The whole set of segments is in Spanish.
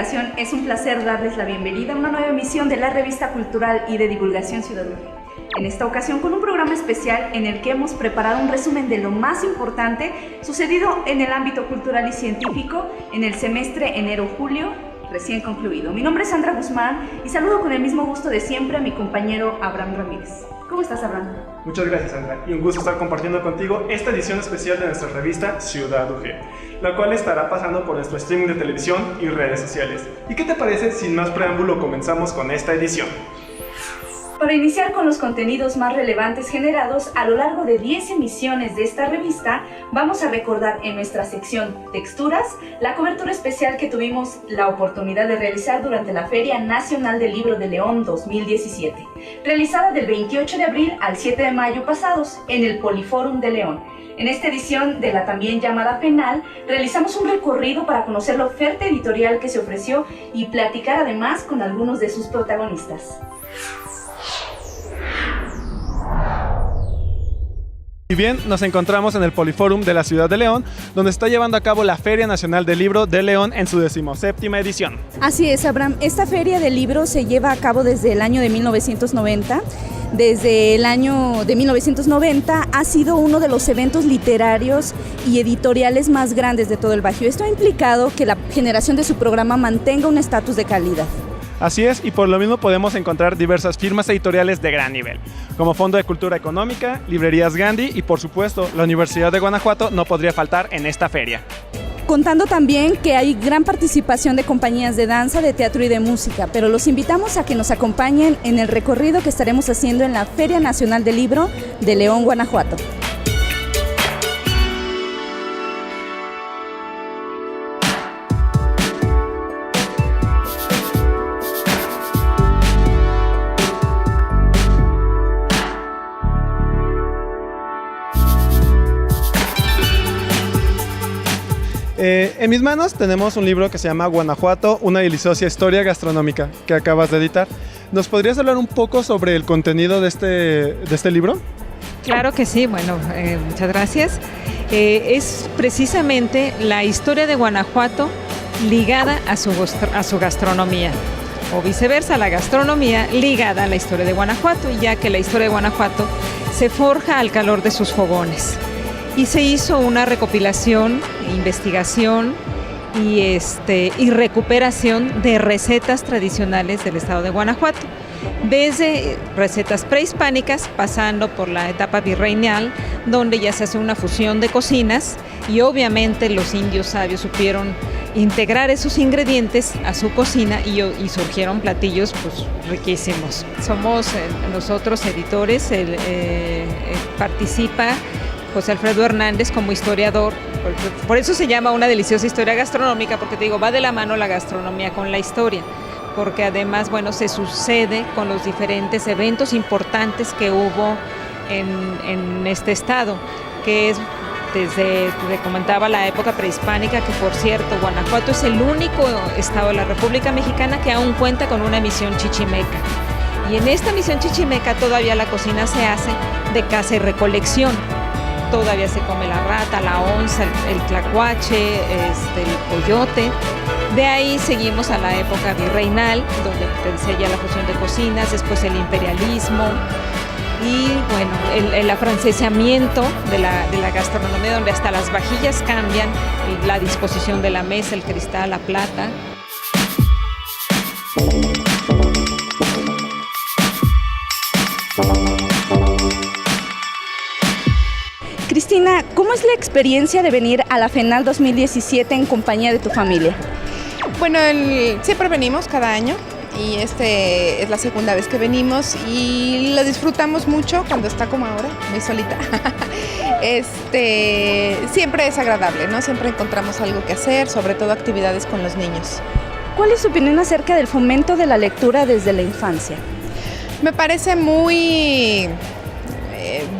ocasión es un placer darles la bienvenida a una nueva emisión de la revista cultural y de divulgación Ciudad UG. En esta ocasión con un programa especial en el que hemos preparado un resumen de lo más importante sucedido en el ámbito cultural y científico en el semestre enero-julio recién concluido. Mi nombre es Sandra Guzmán y saludo con el mismo gusto de siempre a mi compañero Abraham Ramírez. ¿Cómo estás, Abraham? Muchas gracias, Sandra, y un gusto estar compartiendo contigo esta edición especial de nuestra revista Ciudad UG, la cual estará pasando por nuestro streaming de televisión y redes sociales. ¿Y qué te parece? Sin más preámbulo, comenzamos con esta edición. Para iniciar con los contenidos más relevantes generados a lo largo de 10 emisiones de esta revista, vamos a recordar en nuestra sección Texturas la cobertura especial que tuvimos la oportunidad de realizar durante la Feria Nacional del Libro de León 2017, realizada del 28 de abril al 7 de mayo pasados en el Poliforum de León. En esta edición de la también llamada Penal, realizamos un recorrido para conocer la oferta editorial que se ofreció y platicar además con algunos de sus protagonistas. Y bien, nos encontramos en el Poliforum de la Ciudad de León, donde está llevando a cabo la Feria Nacional del Libro de León en su 17ª edición. Así es, Abraham. Esta Feria del Libro se lleva a cabo desde el año de 1990. Desde el año de 1990 ha sido uno de los eventos literarios y editoriales más grandes de todo el Bajío. Esto ha implicado que la generación de su programa mantenga un estatus de calidad. Así es, y por lo mismo podemos encontrar diversas firmas editoriales de gran nivel, como Fondo de Cultura Económica, Librerías Gandhi y por supuesto la Universidad de Guanajuato no podría faltar en esta feria. Contando también que hay gran participación de compañías de danza, de teatro y de música, pero los invitamos a que nos acompañen en el recorrido que estaremos haciendo en la Feria Nacional del Libro de León, Guanajuato. En mis manos tenemos un libro que se llama Guanajuato, una deliciosa historia gastronómica, que acabas de editar. ¿Nos podrías hablar un poco sobre el contenido de este libro? Claro que sí, bueno, muchas gracias. Es precisamente la historia de Guanajuato ligada a su gastronomía, o viceversa, la gastronomía ligada a la historia de Guanajuato, ya que la historia de Guanajuato se forja al calor de sus fogones. Y se hizo una recopilación, investigación y recuperación de recetas tradicionales del estado de Guanajuato, desde recetas prehispánicas, pasando por la etapa virreinal, donde ya se hace una fusión de cocinas y obviamente los indios sabios supieron integrar esos ingredientes a su cocina y surgieron platillos pues riquísimos. Somos nosotros editores, participa José Alfredo Hernández como historiador, por eso se llama una deliciosa historia gastronómica, porque te digo, va de la mano la gastronomía con la historia, porque además, bueno, se sucede con los diferentes eventos importantes que hubo en este estado, que es desde, te comentaba, la época prehispánica, que por cierto, Guanajuato es el único estado de la República Mexicana que aún cuenta con una misión chichimeca. Y en esta misión chichimeca todavía la cocina se hace de caza y recolección. Todavía se come la rata, la onza, el tlacuache, el coyote. De ahí seguimos a la época virreinal, donde te decía ya la fusión de cocinas, después el imperialismo y bueno, el afrancesamiento de la gastronomía, donde hasta las vajillas cambian, la disposición de la mesa, el cristal, la plata. Cristina, ¿cómo es la experiencia de venir a la FENAL 2017 en compañía de tu familia? Bueno, siempre venimos cada año y es la segunda vez que venimos y lo disfrutamos mucho cuando está como ahora, muy solita. Siempre es agradable, ¿no? Siempre encontramos algo que hacer, sobre todo actividades con los niños. ¿Cuál es tu opinión acerca del fomento de la lectura desde la infancia? Me parece muy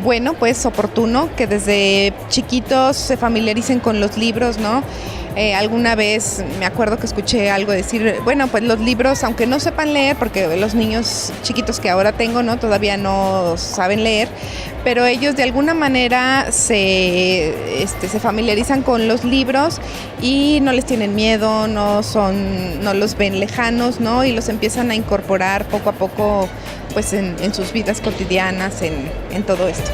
bueno, pues oportuno que desde chiquitos se familiaricen con los libros, ¿no? Alguna vez me acuerdo que escuché algo decir, bueno, pues los libros, aunque no sepan leer, porque los niños chiquitos que ahora tengo, ¿no? Todavía no saben leer, pero ellos de alguna manera se familiarizan con los libros y no les tienen miedo, no los ven lejanos, ¿no? Y los empiezan a incorporar poco a poco, pues en sus vidas cotidianas, en todo esto.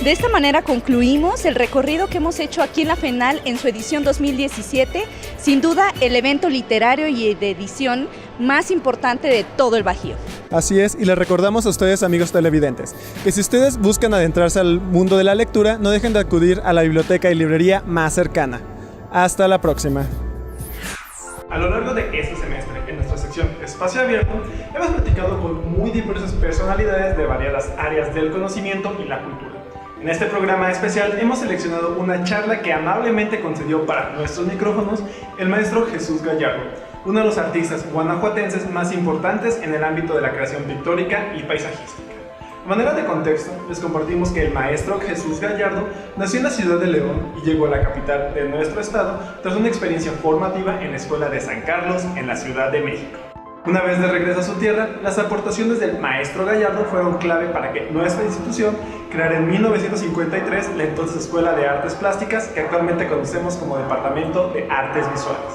De esta manera concluimos el recorrido que hemos hecho aquí en la FENAL en su edición 2017, sin duda el evento literario y de edición más importante de todo el Bajío. Así es, y les recordamos a ustedes, amigos televidentes, que si ustedes buscan adentrarse al mundo de la lectura, no dejen de acudir a la biblioteca y librería más cercana. Hasta la próxima. A lo largo de este semestre, en nuestra sección Espacio Abierto, hemos platicado con muy diversas personalidades de variadas áreas del conocimiento y la cultura. En este programa especial hemos seleccionado una charla que amablemente concedió para nuestros micrófonos el maestro Jesús Gallardo, uno de los artistas guanajuatenses más importantes en el ámbito de la creación pictórica y paisajística. De manera de contexto, les compartimos que el maestro Jesús Gallardo nació en la ciudad de León y llegó a la capital de nuestro estado tras una experiencia formativa en la Escuela de San Carlos en la Ciudad de México. Una vez de regreso a su tierra, las aportaciones del maestro Gallardo fueron clave para que nuestra institución creara en 1953 la entonces Escuela de Artes Plásticas, que actualmente conocemos como Departamento de Artes Visuales.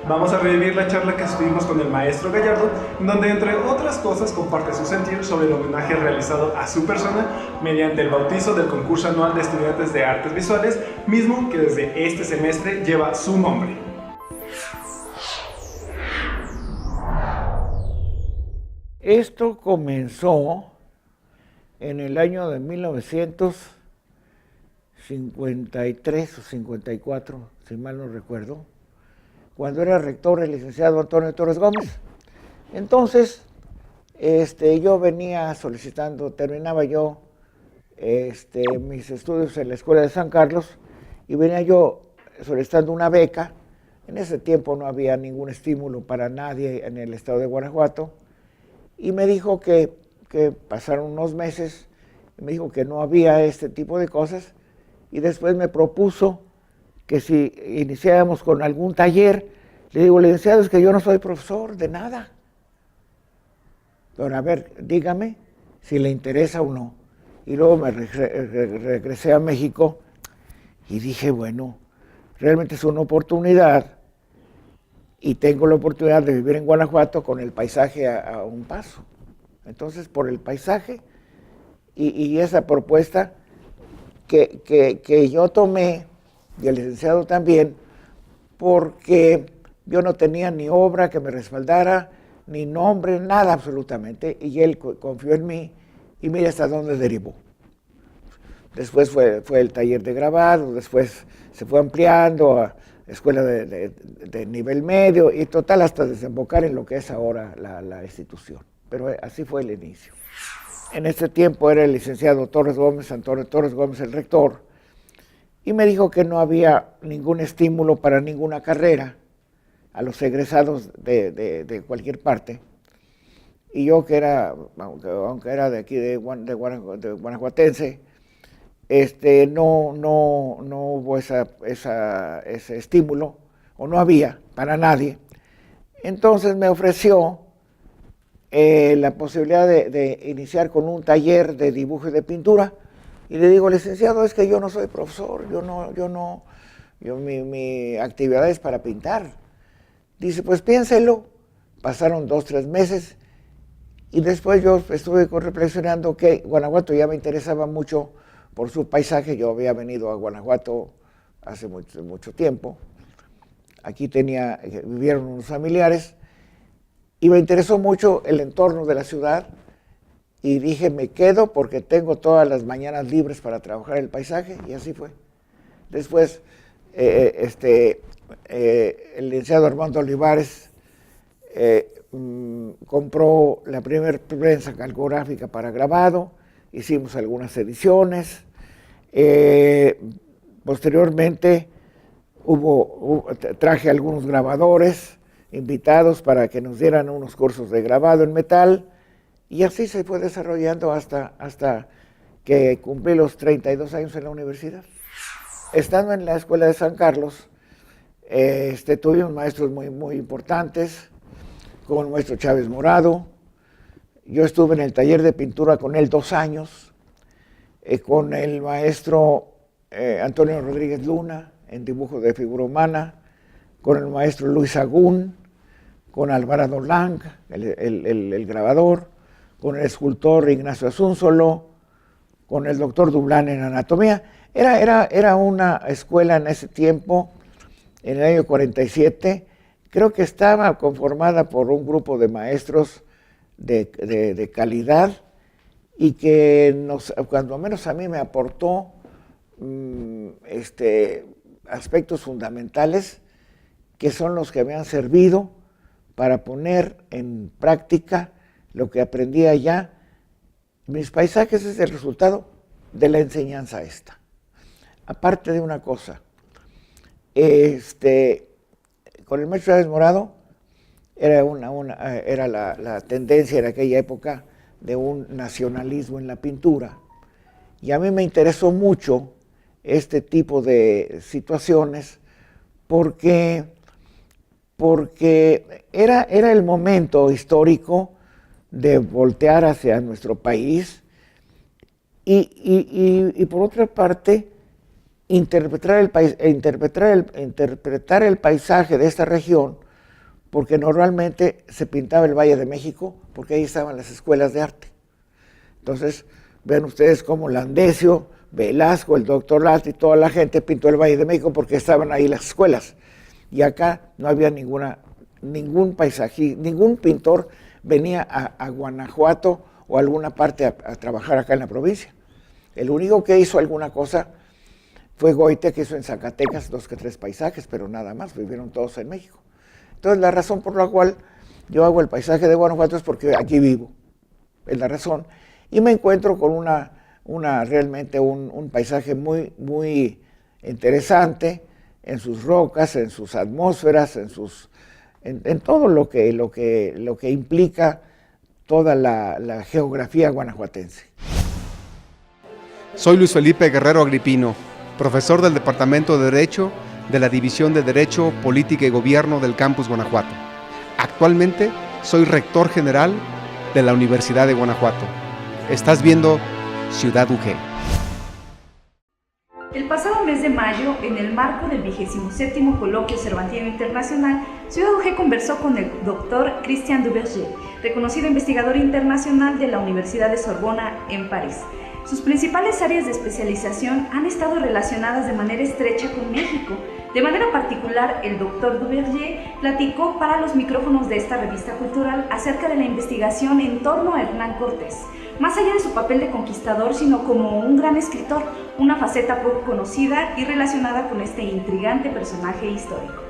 Vamos a revivir la charla que estuvimos con el maestro Gallardo, donde entre otras cosas comparte su sentir sobre el homenaje realizado a su persona mediante el bautizo del concurso anual de estudiantes de artes visuales, mismo que desde este semestre lleva su nombre. Esto comenzó en el año de 1953 o 54, si mal no recuerdo, cuando era rector el licenciado Antonio Torres Gómez. Entonces, yo venía solicitando, terminaba yo mis estudios en la Escuela de San Carlos y venía yo solicitando una beca. En ese tiempo no había ningún estímulo para nadie en el estado de Guanajuato. Y me dijo que pasaron unos meses, me dijo que no había este tipo de cosas, y después me propuso que si iniciáramos con algún taller. Le digo, licenciado, es que yo no soy profesor de nada. Pero a ver, dígame si le interesa o no. Y luego me regresé a México y dije, bueno, realmente es una oportunidad. Y tengo la oportunidad de vivir en Guanajuato con el paisaje a un paso. Entonces, por el paisaje y esa propuesta que yo tomé, y el licenciado también, porque yo no tenía ni obra que me respaldara, ni nombre, nada absolutamente, y él confió en mí, y mira hasta dónde derivó. Después fue el taller de grabado, después se fue ampliando a escuela de nivel medio y total hasta desembocar en lo que es ahora la institución. Pero así fue el inicio. En ese tiempo era el licenciado Torres Gómez, Antonio Torres Gómez, el rector, y me dijo que no había ningún estímulo para ninguna carrera a los egresados de cualquier parte. Y yo que era, aunque era de aquí de guanajuatense, no hubo ese estímulo, o no había para nadie. Entonces me ofreció la posibilidad de iniciar con un taller de dibujo y de pintura, y le digo, licenciado, es que yo no soy profesor, mi actividad es para pintar. Dice, pues piénselo. Pasaron 2-3 meses, y después yo estuve reflexionando que Guanajuato ya me interesaba mucho por su paisaje. Yo había venido a Guanajuato hace mucho tiempo. Aquí vivieron unos familiares, y me interesó mucho el entorno de la ciudad, y dije, me quedo porque tengo todas las mañanas libres para trabajar el paisaje, y así fue. Después, el licenciado Armando Olivares compró la primera prensa calcográfica para grabado, hicimos algunas ediciones. Posteriormente traje algunos grabadores invitados para que nos dieran unos cursos de grabado en metal, y así se fue desarrollando hasta que cumplí los 32 años en la universidad. Estando en la Escuela de San Carlos, tuvimos maestros muy importantes, como el maestro Chávez Morado. Yo estuve en el taller de pintura con él 2 años, con el maestro Antonio Rodríguez Luna, en dibujo de figura humana, con el maestro Luis Agún, con Alvarado Lang, el grabador, con el escultor Ignacio Asúnzolo, con el doctor Dublán en anatomía. Era una escuela en ese tiempo, en el año 47, creo que estaba conformada por un grupo de maestros de calidad y que cuando menos a mí me aportó aspectos fundamentales que son los que me han servido para poner en práctica lo que aprendí allá. Mis paisajes es el resultado de la enseñanza esta. Aparte de una cosa, con el maestro Chávez Morado era la tendencia en aquella época de un nacionalismo en la pintura. Y a mí me interesó mucho este tipo de situaciones porque era el momento histórico de voltear hacia nuestro país y por otra parte interpretar el paisaje de esta región, porque normalmente se pintaba el Valle de México porque ahí estaban las escuelas de arte. Entonces ven ustedes cómo Landesio, Velasco, el doctor Lastra y toda la gente pintó el Valle de México porque estaban ahí las escuelas. Y acá no había ningún paisaje, ningún pintor venía a Guanajuato o a alguna parte a trabajar acá en la provincia. El único que hizo alguna cosa fue Goite, que hizo en Zacatecas 2 que 3 paisajes, pero nada más, vivieron todos en México. Entonces la razón por la cual yo hago el paisaje de Guanajuato es porque aquí vivo, es la razón. Y me encuentro con realmente un paisaje muy interesante, en sus rocas, en sus atmósferas, en todo lo que implica toda la geografía guanajuatense. Soy Luis Felipe Guerrero Agripino, profesor del Departamento de Derecho de la División de Derecho, Política y Gobierno del Campus Guanajuato. Actualmente soy rector general de la Universidad de Guanajuato. Estás viendo Ciudad UG. El pasado mes de mayo, en el marco del 27º Coloquio Cervantino Internacional, Ciudad UG conversó con el doctor Christian Duverger, reconocido investigador internacional de la Universidad de Sorbona en París. Sus principales áreas de especialización han estado relacionadas de manera estrecha con México. De manera particular, el doctor Duverger platicó para los micrófonos de esta revista cultural acerca de la investigación en torno a Hernán Cortés, más allá de su papel de conquistador, sino como un gran escritor, una faceta poco conocida y relacionada con este intrigante personaje histórico.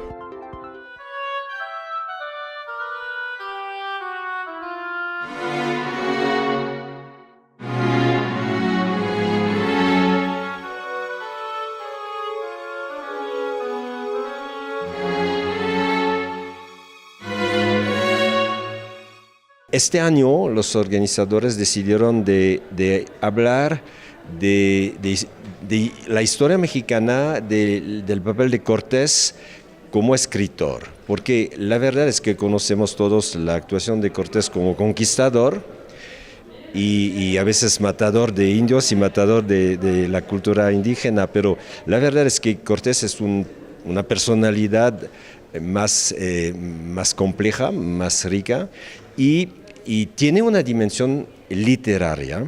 Este año los organizadores decidieron de hablar de la historia mexicana, del papel de Cortés como escritor, porque la verdad es que conocemos todos la actuación de Cortés como conquistador y a veces matador de indios y matador de la cultura indígena, pero la verdad es que Cortés es una personalidad más compleja, más rica y tiene una dimensión literaria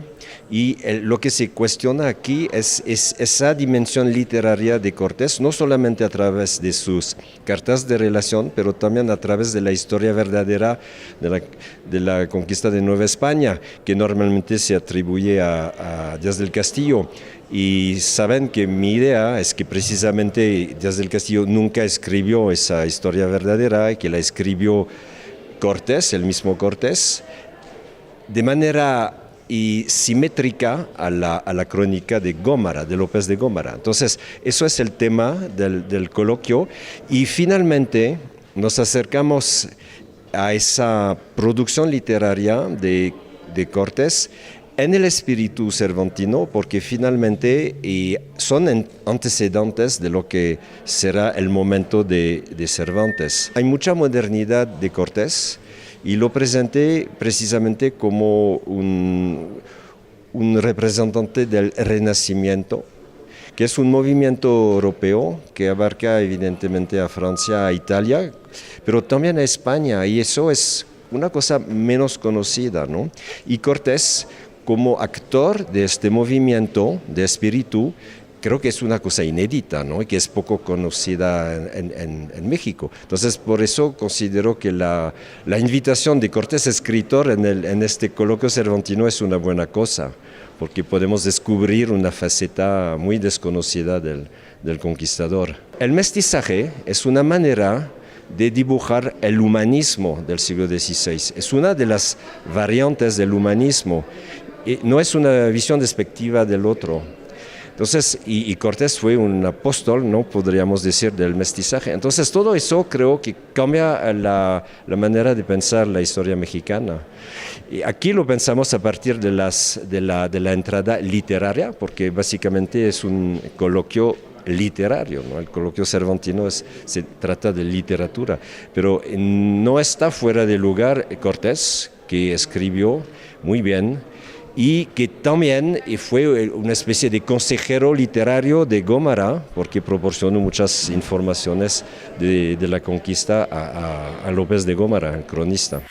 y lo que se cuestiona aquí es esa dimensión literaria de Cortés, no solamente a través de sus cartas de relación, pero también a través de la historia verdadera de la conquista de Nueva España, que normalmente se atribuye a Díaz del Castillo. Y saben que mi idea es que precisamente Díaz del Castillo nunca escribió esa historia verdadera, que la escribió Cortés, el mismo Cortés, de manera simétrica a la crónica de Gómara, de López de Gómara. Entonces, eso es el tema del coloquio y finalmente nos acercamos a esa producción literaria de Cortés en el espíritu cervantino, porque finalmente son antecedentes de lo que será el momento de Cervantes. Hay mucha modernidad de Cortés y lo presenté precisamente como un representante del Renacimiento, que es un movimiento europeo que abarca evidentemente a Francia, a Italia, pero también a España, y eso es una cosa menos conocida, ¿no? Y Cortés, como actor de este movimiento de espíritu, creo que es una cosa inédita, ¿no? Y que es poco conocida en México. Entonces, por eso considero que la invitación de Cortés escritor en este coloquio cervantino es una buena cosa, porque podemos descubrir una faceta muy desconocida del conquistador. El mestizaje es una manera de dibujar el humanismo del siglo XVI. Es una de las variantes del humanismo. Y no es una visión despectiva del otro. Entonces, y Cortés fue un apóstol, ¿no? Podríamos decir, del mestizaje. Entonces, todo eso creo que cambia la manera de pensar la historia mexicana. Y aquí lo pensamos a partir de la entrada literaria, porque básicamente es un coloquio literario, ¿no? El coloquio cervantino se trata de literatura, pero no está fuera de lugar Cortés, que escribió muy bien, y que también fue una especie de consejero literario de Gómara, porque proporcionó muchas informaciones de la conquista a López de Gómara, el cronista.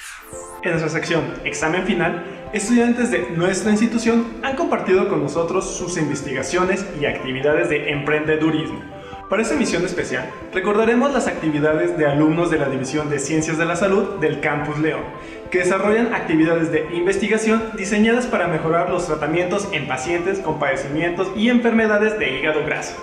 En nuestra sección Examen Final, estudiantes de nuestra institución han compartido con nosotros sus investigaciones y actividades de emprendedurismo. Para esta emisión especial, recordaremos las actividades de alumnos de la División de Ciencias de la Salud del Campus León, que desarrollan actividades de investigación diseñadas para mejorar los tratamientos en pacientes con padecimientos y enfermedades de hígado graso.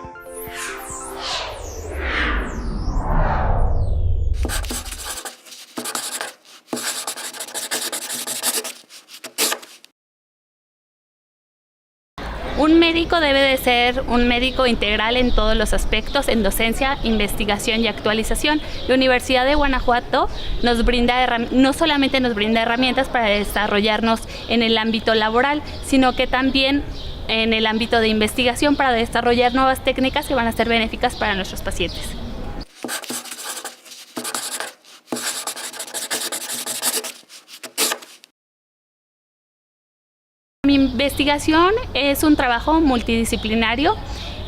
Un médico debe de ser un médico integral en todos los aspectos, en docencia, investigación y actualización. La Universidad de Guanajuato no solamente nos brinda herramientas para desarrollarnos en el ámbito laboral, sino que también en el ámbito de investigación para desarrollar nuevas técnicas que van a ser benéficas para nuestros pacientes. Mi investigación es un trabajo multidisciplinario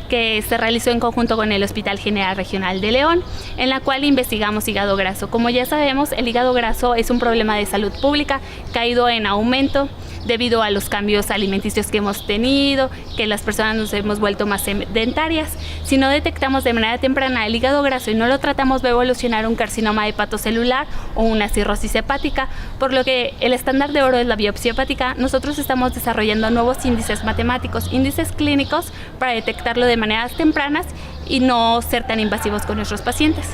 que se realizó en conjunto con el Hospital General Regional de León, en la cual investigamos hígado graso. Como ya sabemos, el hígado graso es un problema de salud pública que ha ido en aumento debido a los cambios alimenticios que hemos tenido, que las personas nos hemos vuelto más sedentarias. Si no detectamos de manera temprana el hígado graso y no lo tratamos, va a evolucionar un carcinoma hepatocelular o una cirrosis hepática, por lo que el estándar de oro es la biopsia hepática. Nosotros estamos desarrollando nuevos índices matemáticos, índices clínicos, para detectarlo de maneras tempranas y no ser tan invasivos con nuestros pacientes.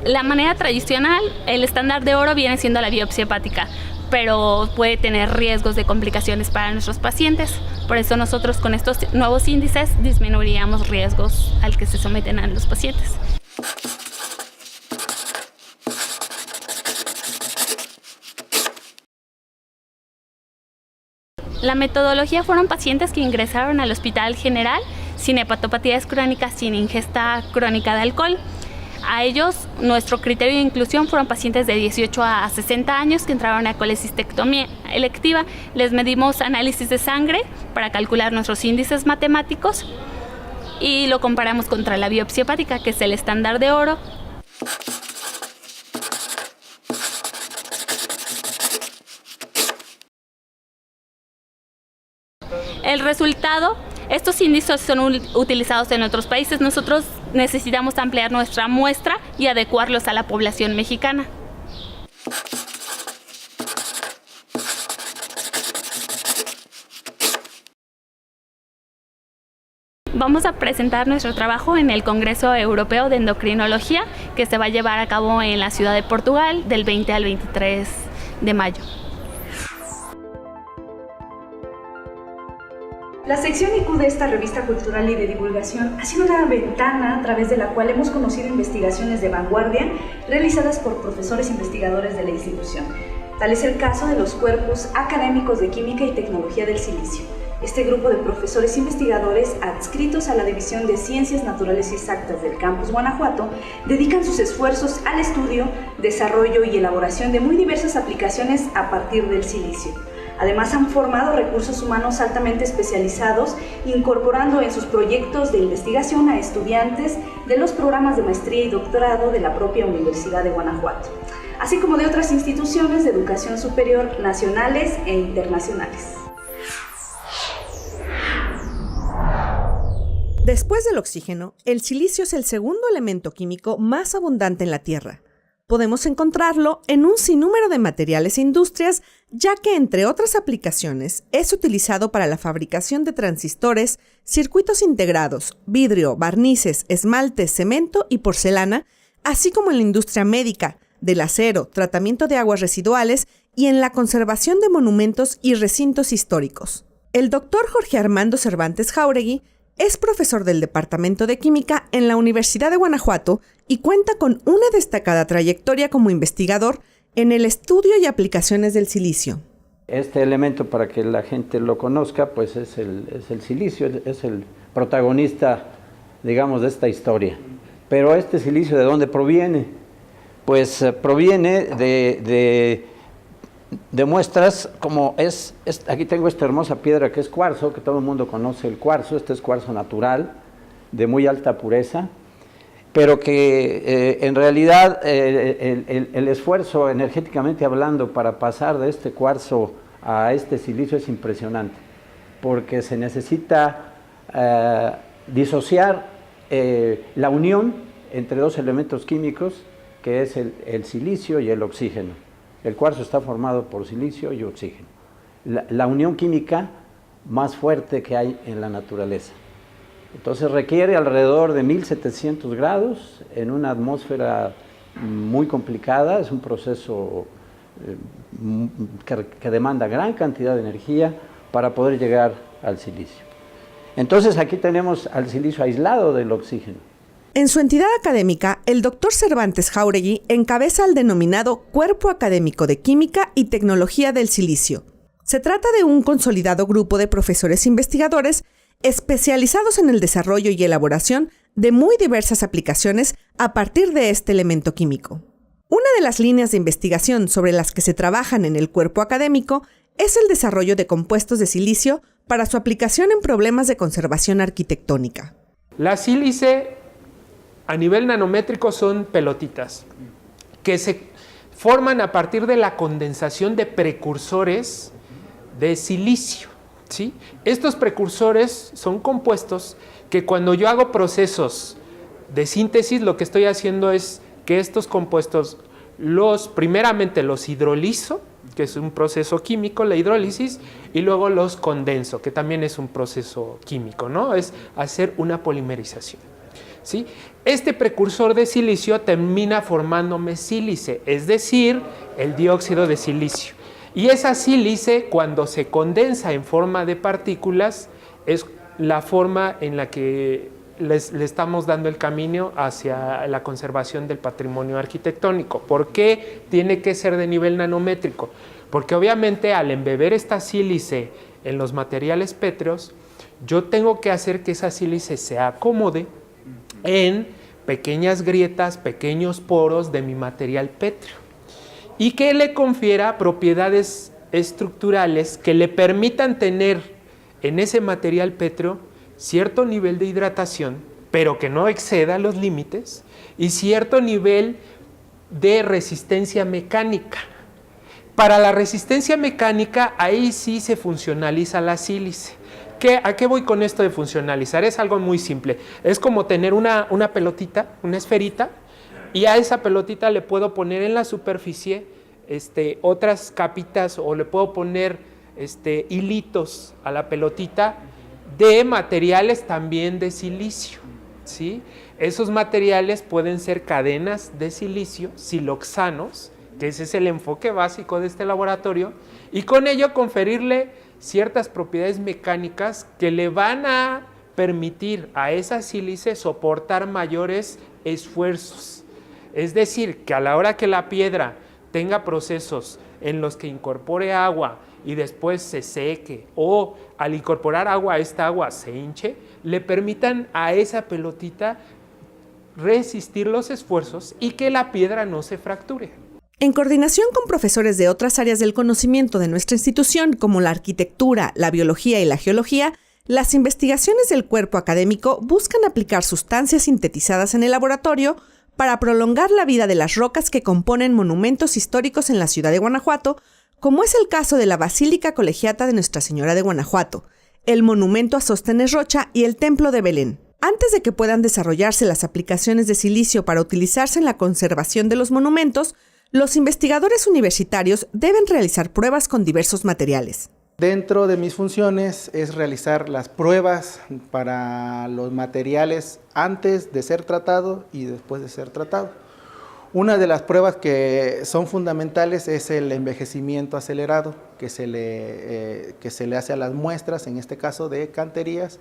La manera tradicional, el estándar de oro viene siendo la biopsia hepática, pero puede tener riesgos de complicaciones para nuestros pacientes. Por eso nosotros con estos nuevos índices disminuiríamos riesgos al que se someten a los pacientes. La metodología fueron pacientes que ingresaron al Hospital General sin hepatopatías crónicas, sin ingesta crónica de alcohol. A ellos, nuestro criterio de inclusión fueron pacientes de 18 a 60 años que entraron a colecistectomía electiva. Les medimos análisis de sangre para calcular nuestros índices matemáticos y lo comparamos contra la biopsia hepática, que es el estándar de oro. El resultado, estos índices son utilizados en otros países. Nosotros necesitamos ampliar nuestra muestra y adecuarlos a la población mexicana. Vamos a presentar nuestro trabajo en el Congreso Europeo de Endocrinología, que se va a llevar a cabo en la ciudad de Portugal del 20 al 23 de mayo. La sección IQ de esta revista cultural y de divulgación ha sido una ventana a través de la cual hemos conocido investigaciones de vanguardia realizadas por profesores investigadores de la institución. Tal es el caso de los cuerpos académicos de Química y Tecnología del Silicio. Este grupo de profesores investigadores adscritos a la División de Ciencias Naturales y Exactas del Campus Guanajuato dedican sus esfuerzos al estudio, desarrollo y elaboración de muy diversas aplicaciones a partir del silicio. Además, han formado recursos humanos altamente especializados, incorporando en sus proyectos de investigación a estudiantes de los programas de maestría y doctorado de la propia Universidad de Guanajuato, así como de otras instituciones de educación superior nacionales e internacionales. Después del oxígeno, el silicio es el segundo elemento químico más abundante en la Tierra. Podemos encontrarlo en un sinnúmero de materiales e industrias, ya que, entre otras aplicaciones, es utilizado para la fabricación de transistores, circuitos integrados, vidrio, barnices, esmaltes, cemento y porcelana, así como en la industria médica, del acero, tratamiento de aguas residuales y en la conservación de monumentos y recintos históricos. El doctor Jorge Armando Cervantes Jáuregui es profesor del Departamento de Química en la Universidad de Guanajuato y cuenta con una destacada trayectoria como investigador en el estudio y aplicaciones del silicio. Este elemento, para que la gente lo conozca, pues es el silicio, es el protagonista, digamos, de esta historia. Pero este silicio, ¿de dónde proviene? Pues proviene de muestras como aquí tengo esta hermosa piedra que es cuarzo, que todo el mundo conoce el cuarzo. Este es cuarzo natural, de muy alta pureza, pero que en realidad el esfuerzo energéticamente hablando para pasar de este cuarzo a este silicio es impresionante, porque se necesita disociar la unión entre dos elementos químicos, que es el silicio y el oxígeno. El cuarzo está formado por silicio y oxígeno. La unión química más fuerte que hay en la naturaleza. Entonces requiere alrededor de 1700 grados en una atmósfera muy complicada. Es un proceso que demanda gran cantidad de energía para poder llegar al silicio. Entonces aquí tenemos al silicio aislado del oxígeno. En su entidad académica, el doctor Cervantes Jáuregui encabeza el denominado Cuerpo Académico de Química y Tecnología del Silicio. Se trata de un consolidado grupo de profesores investigadores especializados en el desarrollo y elaboración de muy diversas aplicaciones a partir de este elemento químico. Una de las líneas de investigación sobre las que se trabajan en el cuerpo académico es el desarrollo de compuestos de silicio para su aplicación en problemas de conservación arquitectónica. La sílice a nivel nanométrico son pelotitas que se forman a partir de la condensación de precursores de silicio, ¿sí? Estos precursores son compuestos que cuando yo hago procesos de síntesis, lo que estoy haciendo es que estos compuestos primeramente los hidrolizo, que es un proceso químico, la hidrólisis, y luego los condenso, que también es un proceso químico, ¿no? Es hacer una polimerización, ¿sí? Este precursor de silicio termina formándome sílice, es decir, el dióxido de silicio. Y esa sílice, cuando se condensa en forma de partículas, es la forma en la que le estamos dando el camino hacia la conservación del patrimonio arquitectónico. ¿Por qué tiene que ser de nivel nanométrico? Porque obviamente al embeber esta sílice en los materiales pétreos, yo tengo que hacer que esa sílice se acomode en pequeñas grietas, pequeños poros de mi material pétreo y que le confiera propiedades estructurales que le permitan tener en ese material pétreo cierto nivel de hidratación, pero que no exceda los límites, y cierto nivel de resistencia mecánica. Para la resistencia mecánica, ahí sí se funcionaliza la sílice. ¿A qué voy con esto de funcionalizar? Es algo muy simple. Es como tener una pelotita, una esferita, y a esa pelotita le puedo poner en la superficie otras capitas, o le puedo poner hilitos a la pelotita de materiales también de silicio, ¿sí? Esos materiales pueden ser cadenas de silicio, siloxanos, que ese es el enfoque básico de este laboratorio, y con ello conferirle ciertas propiedades mecánicas que le van a permitir a esa sílice soportar mayores esfuerzos. Es decir, que a la hora que la piedra tenga procesos en los que incorpore agua y después se seque, o al incorporar agua, esta agua se hinche, le permitan a esa pelotita resistir los esfuerzos y que la piedra no se fracture. En coordinación con profesores de otras áreas del conocimiento de nuestra institución, como la arquitectura, la biología y la geología, las investigaciones del cuerpo académico buscan aplicar sustancias sintetizadas en el laboratorio para prolongar la vida de las rocas que componen monumentos históricos en la ciudad de Guanajuato, como es el caso de la Basílica Colegiata de Nuestra Señora de Guanajuato, el monumento a Sóstenes Rocha y el Templo de Belén. Antes de que puedan desarrollarse las aplicaciones de silicio para utilizarse en la conservación de los monumentos, los investigadores universitarios deben realizar pruebas con diversos materiales. Dentro de mis funciones es realizar las pruebas para los materiales antes de ser tratado y después de ser tratado. Una de las pruebas que son fundamentales es el envejecimiento acelerado que se le hace a las muestras, en este caso de canterías,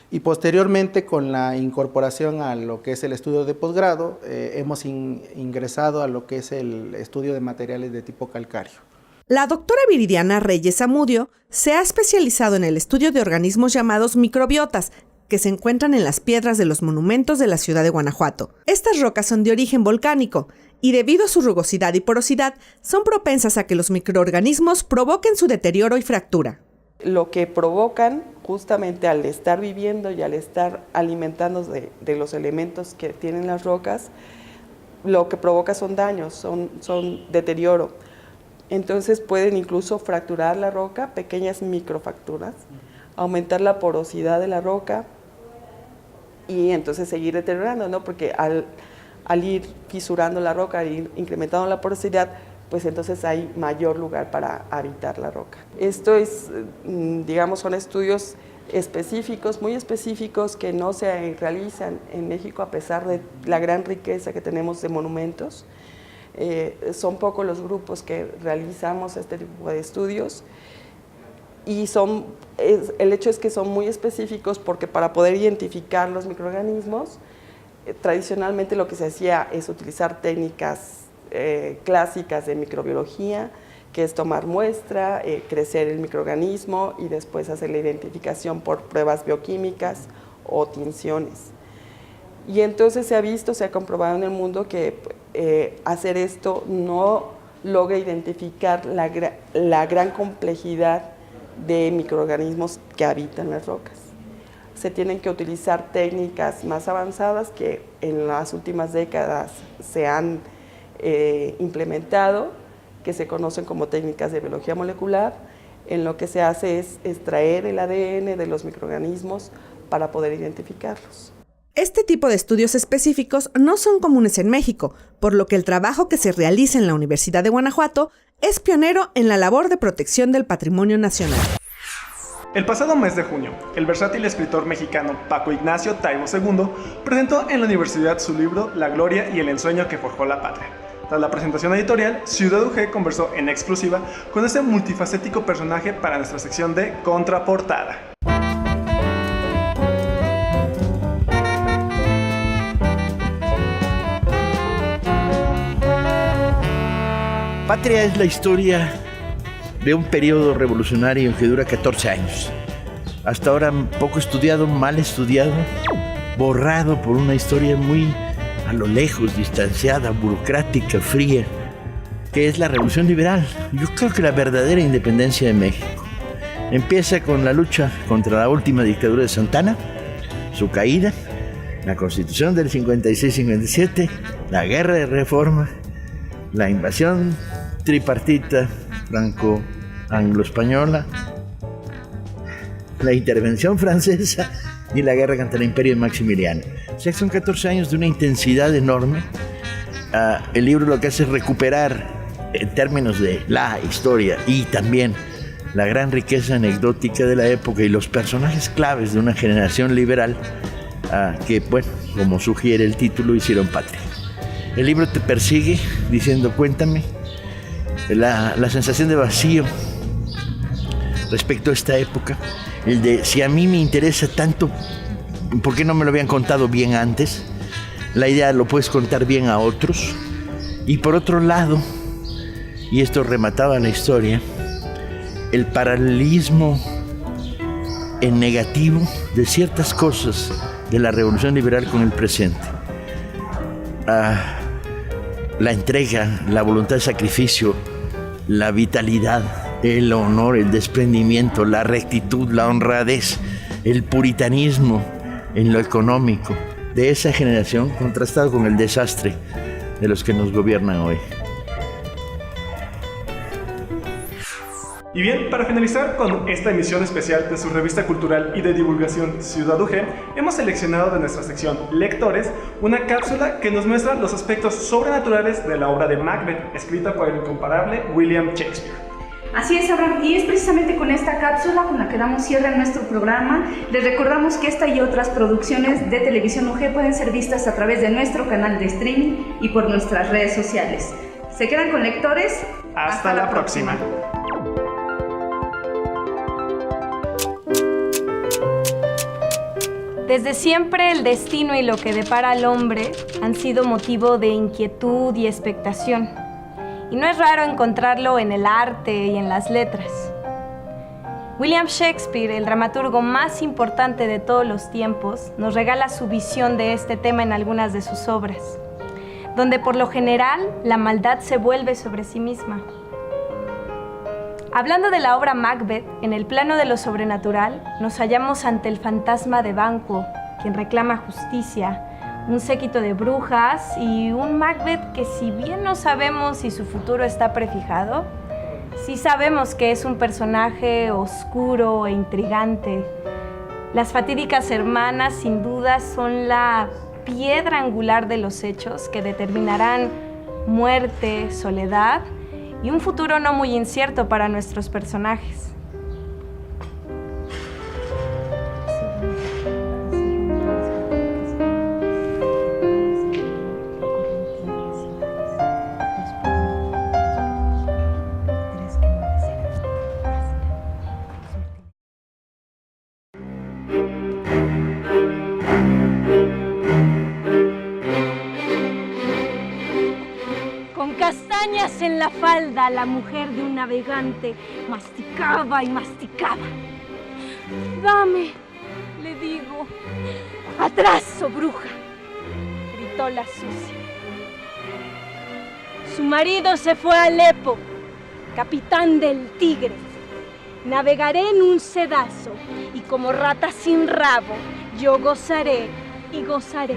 y posteriormente con la incorporación a lo que es el estudio de posgrado, hemos ingresado a lo que es el estudio de materiales de tipo calcáreo. La doctora Viridiana Reyes Zamudio se ha especializado en el estudio de organismos llamados microbiotas, que se encuentran en las piedras de los monumentos de la ciudad de Guanajuato. Estas rocas son de origen volcánico y debido a su rugosidad y porosidad son propensas a que los microorganismos provoquen su deterioro y fractura. Lo que provocan justamente al estar viviendo y al estar alimentándose de los elementos que tienen las rocas, lo que provoca son daños, son deterioro. Entonces pueden incluso fracturar la roca, pequeñas microfracturas, aumentar la porosidad de la roca y entonces seguir deteriorando, ¿no? Porque al ir fisurando la roca, al ir incrementando la porosidad, pues entonces hay mayor lugar para habitar la roca. Esto es, digamos, son estudios específicos, muy específicos, que no se realizan en México a pesar de la gran riqueza que tenemos de monumentos. Son pocos los grupos que realizamos este tipo de estudios y el hecho es que son muy específicos porque para poder identificar los microorganismos, tradicionalmente lo que se hacía es utilizar técnicas clásicas de microbiología, que es tomar muestra, crecer el microorganismo y después hacer la identificación por pruebas bioquímicas o tinciones. Y entonces se ha comprobado en el mundo que hacer esto no logra identificar la gran complejidad de microorganismos que habitan las rocas. Se tienen que utilizar técnicas más avanzadas que en las últimas décadas se han implementado, que se conocen como técnicas de biología molecular. En lo que se hace es extraer el ADN de los microorganismos para poder identificarlos. Este tipo de estudios específicos no son comunes en México, por lo que el trabajo que se realiza en la Universidad de Guanajuato es pionero en la labor de protección del patrimonio nacional. El pasado mes de junio, el versátil escritor mexicano Paco Ignacio Taibo II presentó en la universidad su libro La gloria y el ensueño que forjó la patria. Tras la presentación editorial, Ciudad UG conversó en exclusiva con este multifacético personaje para nuestra sección de Contraportada. Patria es la historia de un periodo revolucionario que dura 14 años. Hasta ahora poco estudiado, mal estudiado, borrado por una historia muy a lo lejos, distanciada, burocrática, fría, que es la Revolución Liberal. Yo creo que la verdadera independencia de México empieza con la lucha contra la última dictadura de Santana, su caída, la Constitución del 56-57, la Guerra de Reforma, la invasión tripartita franco-anglo-española, la intervención francesa y la guerra contra el imperio de Maximiliano. O sea, son 14 años de una intensidad enorme. El libro lo que hace es recuperar, en términos de la historia y también la gran riqueza anecdótica de la época y los personajes claves de una generación liberal que, bueno, como sugiere el título, hicieron patria. El libro te persigue diciendo, cuéntame, la sensación de vacío respecto a esta época, el de si a mí me interesa tanto, ¿por qué no me lo habían contado bien antes? La idea lo puedes contar bien a otros. Y por otro lado, y esto remataba la historia, el paralelismo en negativo de ciertas cosas de la revolución liberal con el presente. La entrega, la voluntad de sacrificio, la vitalidad, el honor, el desprendimiento, la rectitud, la honradez, el puritanismo en lo económico de esa generación contrastado con el desastre de los que nos gobiernan hoy. Y bien, para finalizar con esta emisión especial de su revista cultural y de divulgación Ciudad UG, hemos seleccionado de nuestra sección Lectores una cápsula que nos muestra los aspectos sobrenaturales de la obra de Macbeth, escrita por el incomparable William Shakespeare. Así es, Abraham, y es precisamente con esta cápsula con la que damos cierre a nuestro programa. Les recordamos que esta y otras producciones de Televisión UG pueden ser vistas a través de nuestro canal de streaming y por nuestras redes sociales. ¿Se quedan con Lectores? Hasta la próxima. Desde siempre el destino y lo que depara al hombre han sido motivo de inquietud y expectación. Y no es raro encontrarlo en el arte y en las letras. William Shakespeare, el dramaturgo más importante de todos los tiempos, nos regala su visión de este tema en algunas de sus obras, donde por lo general la maldad se vuelve sobre sí misma. Hablando de la obra Macbeth, en el plano de lo sobrenatural, nos hallamos ante el fantasma de Banquo, quien reclama justicia, un séquito de brujas y un Macbeth que, si bien no sabemos si su futuro está prefijado, sí sabemos que es un personaje oscuro e intrigante. Las fatídicas hermanas, sin duda, son la piedra angular de los hechos que determinarán muerte, soledad y un futuro no muy incierto para nuestros personajes. En la falda, la mujer de un navegante masticaba y masticaba. «Dame», le digo. «Atrás, oh bruja», gritó la sucia. Su marido se fue a Alepo, capitán del Tigre. Navegaré en un sedazo y como rata sin rabo, yo gozaré y gozaré.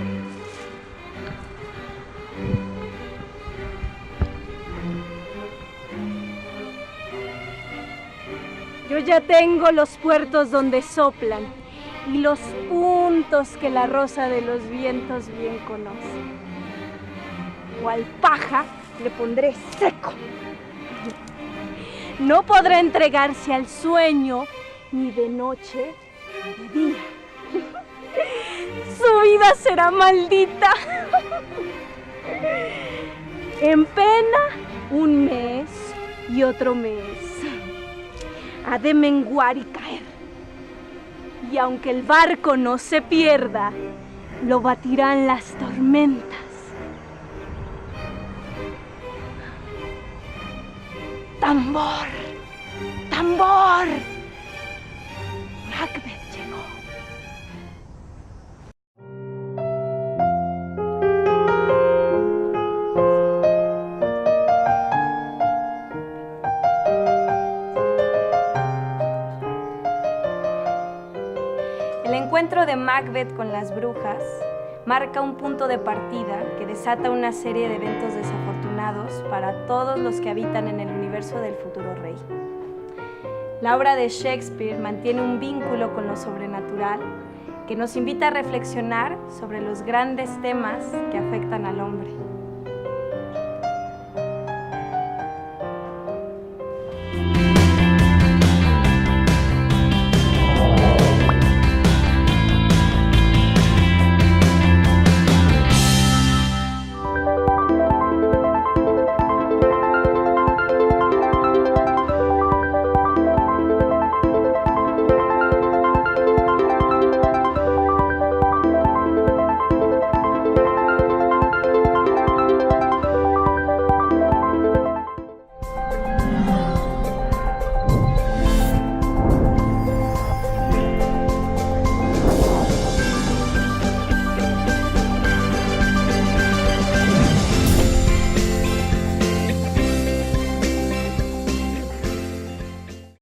Yo ya tengo los puertos donde soplan y los puntos que la rosa de los vientos bien conoce. Cual paja le pondré seco. No podrá entregarse al sueño ni de noche ni de día. Su vida será maldita. En pena, un mes y otro mes. Ha de menguar y caer. Y aunque el barco no se pierda, lo batirán las tormentas. ¡Tambor! ¡Tambor! Macbeth llegó. El encuentro de Macbeth con las brujas marca un punto de partida que desata una serie de eventos desafortunados para todos los que habitan en el universo del futuro rey. La obra de Shakespeare mantiene un vínculo con lo sobrenatural que nos invita a reflexionar sobre los grandes temas que afectan al hombre.